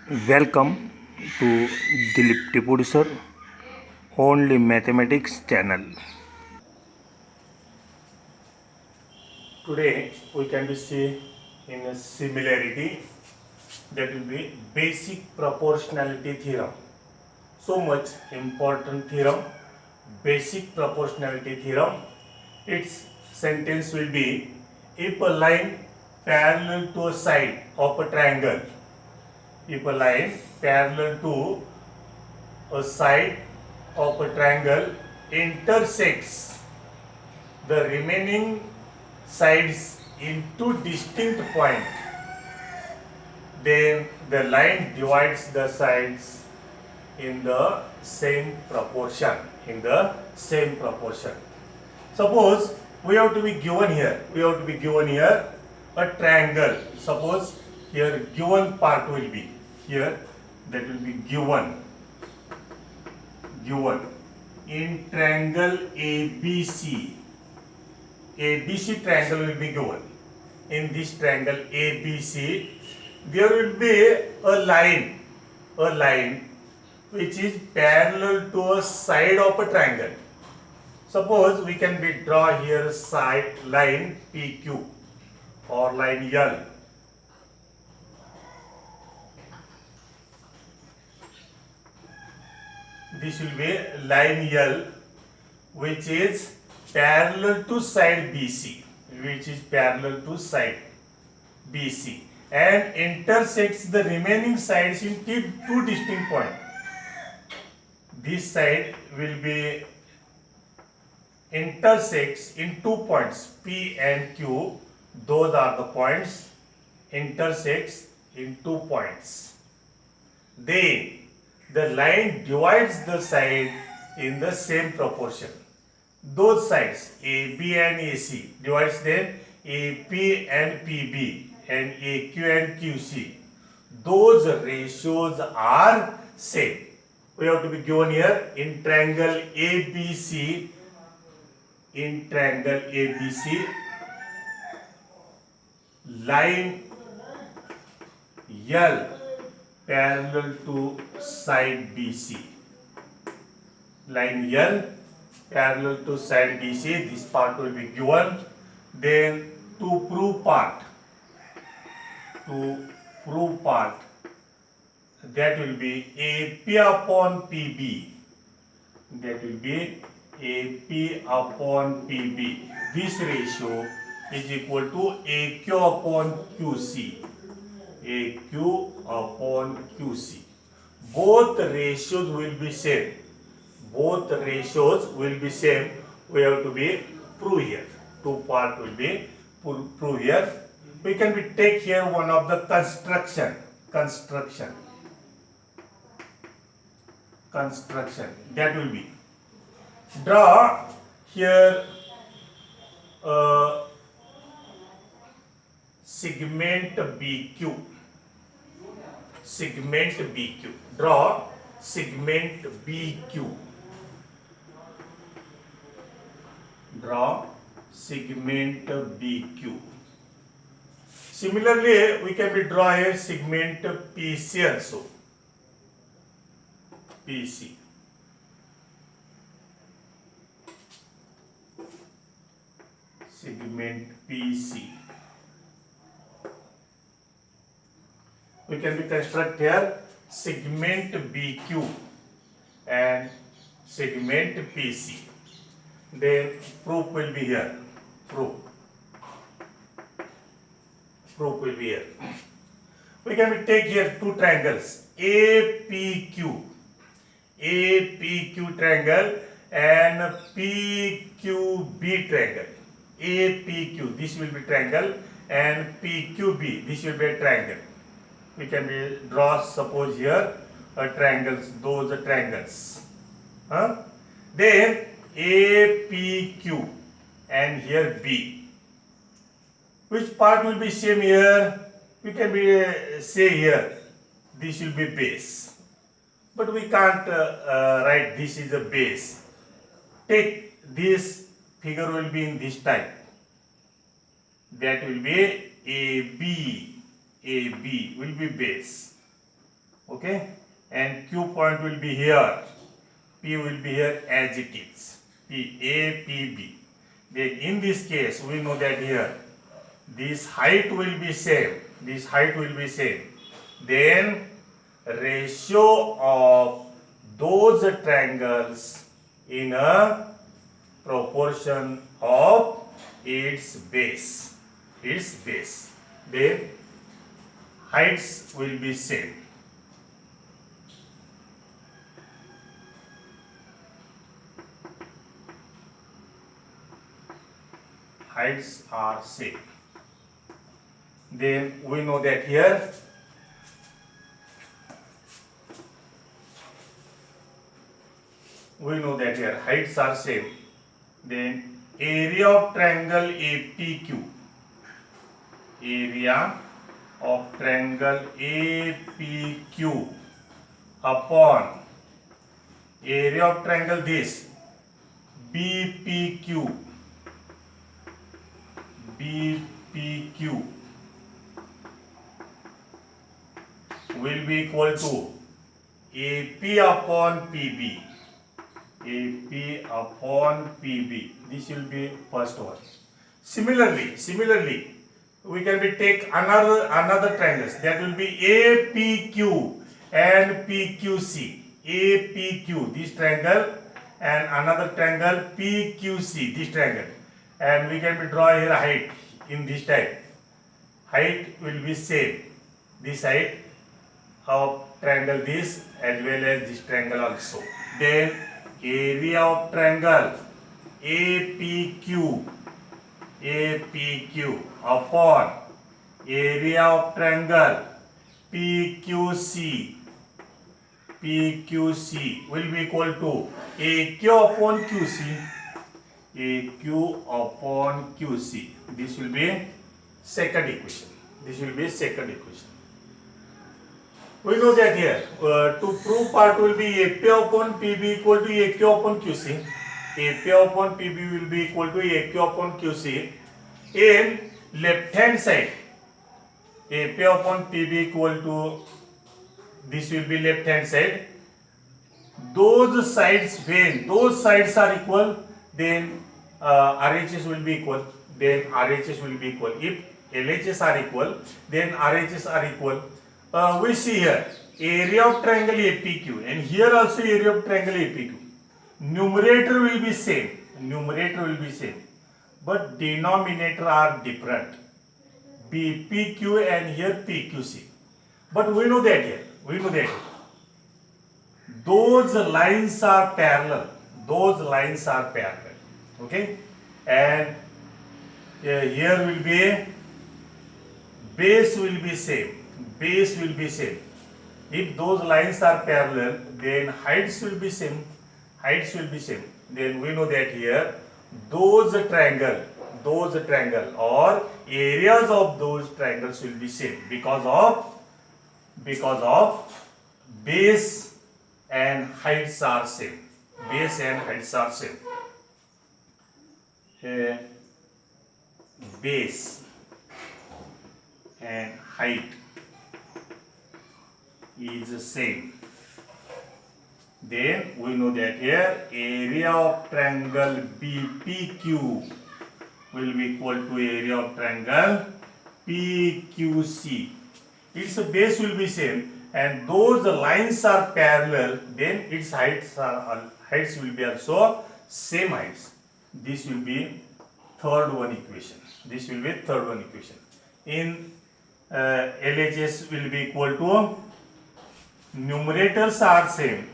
Welcome to Dilip Tipudi sir, only mathematics channel. Today we can be see in a similarity, that will be basic proportionality theorem. So much important theorem, basic proportionality theorem. Its sentence will be, if a line parallel to a side of a triangle, if a line parallel to a side of a triangle intersects the remaining sides in two distinct points, then the line divides the sides in the same proportion. Suppose we have to be given here a triangle. Suppose here given part will be here, that will be given in triangle ABC. ABC triangle will be given. In this triangle ABC, there will be a line which is parallel to a side of a triangle. Suppose we can be draw here side line PQ or line L. This will be line L, which is parallel to side BC, and intersects the remaining sides in two distinct points. This side will be intersects in 2 points P and Q. Those are the points, intersects in 2 points. Then the line divides the side in the same proportion. Those sides AB and AC divides them AP and PB and AQ and QC. Those ratios are same. We have to be given here in triangle ABC. Line L parallel to side BC. Line L parallel to side BC. This part will be given. Then to prove part, that will be AP upon PB. This ratio is equal to AQ upon QC. Both ratios will be same. We have to be prove here. Two part will be prove here. We can be take here one of the construction. That will be, draw here segment BQ. Draw segment BQ. Similarly, we can be draw here segment PC also. Segment PC. We can be construct here segment BQ and segment PC. Then proof will be here. We can be take here two triangles APQ triangle and PQB triangle. APQ, this will be triangle, and PQB, this will be a triangle. We can be draw, suppose here those are triangles. Then APQ and here B. Which part will be same here? We can be say here this will be base, but we can't write this is a base. Take this figure will be in this type. That will be AB will be base. Okay, and Q point will be here, P will be here as it is, P A P B. Then in this case we know that here this height will be same, this height will be same. Then ratio of those triangles in a proportion of its base, then heights will be same. Heights are same. Then we know that here heights are same. Then area of triangle APQ, area of triangle APQ upon area of triangle this BPQ will be equal to AP upon PB. AP upon PB. This will be first one. Similarly, we can take another triangles, that will be APQ and PQC. APQ, this triangle, and another triangle PQC, this triangle, and we can draw here height in this type. Height will be same. This height of triangle this as well as this triangle also. Then area of triangle APQ upon area of triangle PQC will be equal to AQ upon QC. This will be second equation. We know that here to prove part will be AP upon PB equal to AQ upon QC. AP upon PB will be equal to AQ upon QC. In left hand side, AP upon PB equal to, this will be left hand side. Those sides, when those sides are equal, then RHS will be equal. If LHS are equal, then RHS are equal. We see here area of triangle APQ, and here also area of triangle APQ. Numerator will be same, but denominator are different. BPQ and here PQC. But we know that here, those lines are parallel. Okay, and here will be base will be same. If those lines are parallel, then heights will be same. Then we know that here those triangle or areas of those triangles will be same because of base and heights are same. Base and heights is the same. Then we know that here area of triangle BPQ will be equal to area of triangle PQC. Its base will be same, and those lines are parallel, then its heights will be also same heights. This will be third one equation. In LHS will be equal to, numerators are same,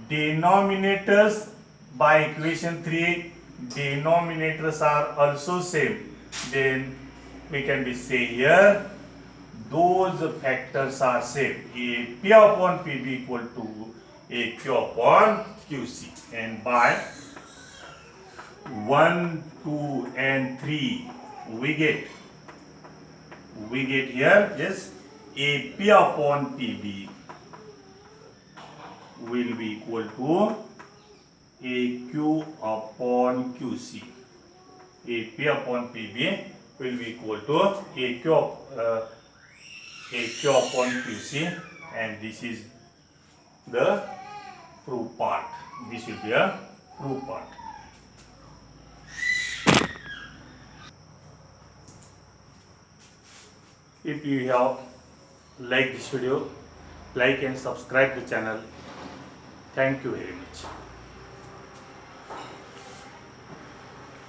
denominators by equation 3, denominators are also same. Then we can be say here those factors are same. AP upon PB equal to AQ upon QC, and by 1, 2 and 3 we get here, yes, AP upon PB will be equal to AQ upon QC. AP upon PB will be equal to AQ upon QC, and this is the proof part. This will be a proof part. If you have liked this video, like and subscribe the channel. Thank you very much.